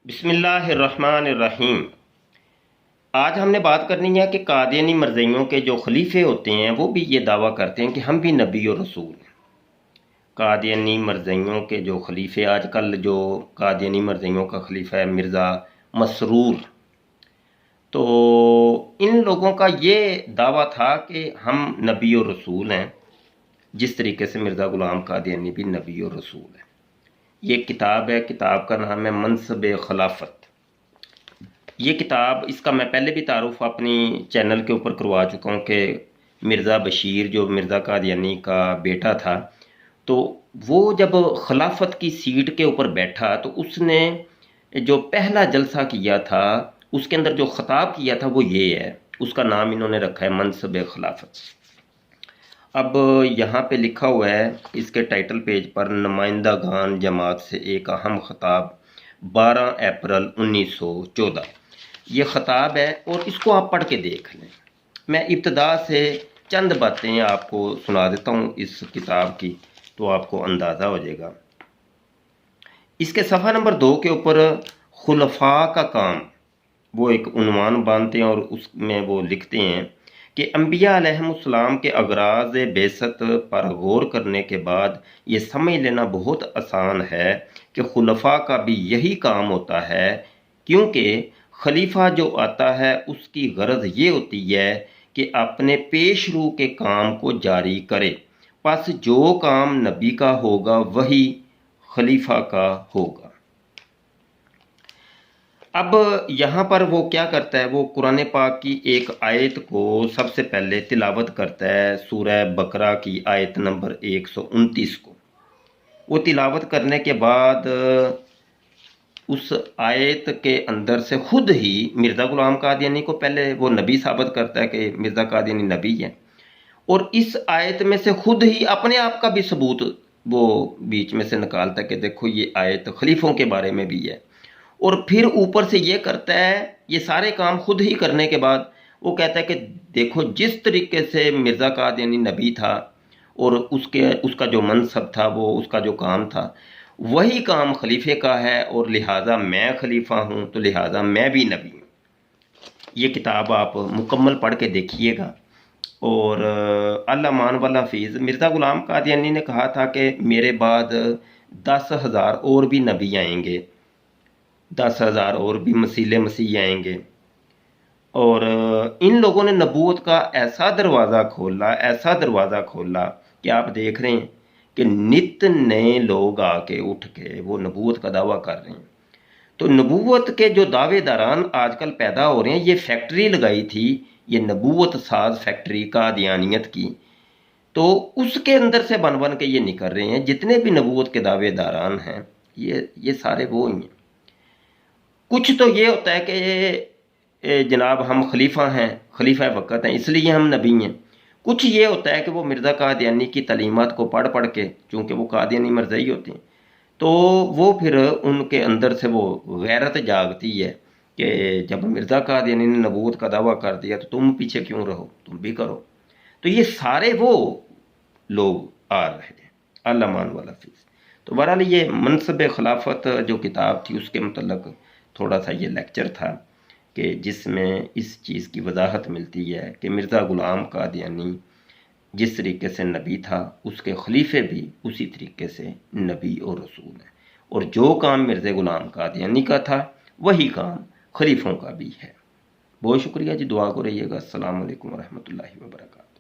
بسم اللہ الرحمن الرحیم۔ آج ہم نے بات کرنی ہے کہ قادیانی مرزائیوں کے جو خلیفے ہوتے ہیں وہ بھی یہ دعویٰ کرتے ہیں کہ ہم بھی نبی اور رسول ہیں۔ قادیانی مرزائیوں کے جو خلیفے، آج کل جو قادیانی مرزائیوں کا خلیفہ ہے مرزا مسرور، تو ان لوگوں کا یہ دعویٰ تھا کہ ہم نبی اور رسول ہیں، جس طریقے سے مرزا غلام قادیانی بھی نبی اور رسول ہے۔ یہ کتاب ہے، کتاب کا نام ہے منصب خلافت۔ یہ کتاب، اس کا میں پہلے بھی تعارف اپنی چینل کے اوپر کروا چکا ہوں کہ مرزا بشیر جو مرزا قادیانی کا بیٹا تھا، تو وہ جب خلافت کی سیٹ کے اوپر بیٹھا تو اس نے جو پہلا جلسہ کیا تھا، اس کے اندر جو خطاب کیا تھا وہ یہ ہے، اس کا نام انہوں نے رکھا ہے منصب خلافت۔ اب یہاں پہ لکھا ہوا ہے اس کے ٹائٹل پیج پر، نمائندہ گان جماعت سے ایک اہم خطاب 12 اپریل 1914۔ یہ خطاب ہے اور اس کو آپ پڑھ کے دیکھ لیں۔ میں ابتدا سے چند باتیں آپ کو سنا دیتا ہوں اس کتاب کی، تو آپ کو اندازہ ہو جائے گا۔ اس کے صفحہ نمبر 2 کے اوپر خلفاء کا کام، وہ ایک عنوان باندھتے ہیں اور اس میں وہ لکھتے ہیں کہ انبیاء علیہم السلام کے اغراض بعثت پر غور کرنے کے بعد یہ سمجھ لینا بہت آسان ہے کہ خلفاء کا بھی یہی کام ہوتا ہے، کیونکہ خلیفہ جو آتا ہے اس کی غرض یہ ہوتی ہے کہ اپنے پیش رو کے کام کو جاری کرے، پس جو کام نبی کا ہوگا وہی خلیفہ کا ہوگا۔ اب یہاں پر وہ کیا کرتا ہے، وہ قرآن پاک کی ایک آیت کو سب سے پہلے تلاوت کرتا ہے، سورہ بقرہ کی آیت نمبر 129 کو۔ وہ تلاوت کرنے کے بعد اس آیت کے اندر سے خود ہی مرزا غلام قادیانی کو پہلے وہ نبی ثابت کرتا ہے کہ مرزا قادیانی نبی ہے، اور اس آیت میں سے خود ہی اپنے آپ کا بھی ثبوت وہ بیچ میں سے نکالتا ہے کہ دیکھو یہ آیت خلیفوں کے بارے میں بھی ہے، اور پھر اوپر سے یہ کرتا ہے، یہ سارے کام خود ہی کرنے کے بعد وہ کہتا ہے کہ دیکھو جس طریقے سے مرزا قادیانی نبی تھا اور اس کا جو منصب تھا، وہ اس کا جو کام تھا، وہی کام خلیفے کا ہے، اور لہٰذا میں خلیفہ ہوں تو لہٰذا میں بھی نبی ہوں۔ یہ کتاب آپ مکمل پڑھ کے دیکھیے گا۔ اور اللہ مان والا حفیظ، مرزا غلام قادیانی نے کہا تھا کہ میرے بعد 10,000 اور بھی نبی آئیں گے، 10,000 اور بھی مسیح آئیں گے، اور ان لوگوں نے نبوت کا ایسا دروازہ کھولا کہ آپ دیکھ رہے ہیں کہ نت نئے لوگ آ کے اٹھ کے وہ نبوت کا دعویٰ کر رہے ہیں۔ تو نبوت کے جو دعوے داران آج کل پیدا ہو رہے ہیں، یہ فیکٹری لگائی تھی، یہ نبوت ساز فیکٹری قادیانیت کی، تو اس کے اندر سے بن کے یہ نکل رہے ہیں۔ جتنے بھی نبوت کے دعوے داران ہیں یہ سارے وہ ہی ہیں۔ کچھ تو یہ ہوتا ہے کہ جناب ہم خلیفہ ہیں، خلیفہ وقت ہیں، اس لیے ہم نبی ہیں۔ کچھ یہ ہوتا ہے کہ وہ مرزا قادیانی کی تعلیمات کو پڑھ کے، چونکہ وہ قادیانی مرزائی ہوتے ہیں، تو وہ پھر ان کے اندر سے وہ غیرت جاگتی ہے کہ جب مرزا قادیانی نے نبوت کا دعویٰ کر دیا تو تم پیچھے کیوں رہو، تم بھی کرو۔ تو یہ سارے وہ لوگ آ رہے ہیں، اللہ مان والا فیض۔ تو بہرحال یہ منصب خلافت جو کتاب تھی، اس کے متعلق تھوڑا سا یہ لیکچر تھا کہ جس میں اس چیز کی وضاحت ملتی ہے کہ مرزا غلام قادیانی جس طریقے سے نبی تھا، اس کے خلیفے بھی اسی طریقے سے نبی اور رسول ہیں، اور جو کام مرزا غلام قادیانی کا تھا وہی کام خلیفوں کا بھی ہے۔ بہت شکریہ جی، دعا کو رہیے گا۔ السلام علیکم ورحمۃ اللہ وبرکاتہ۔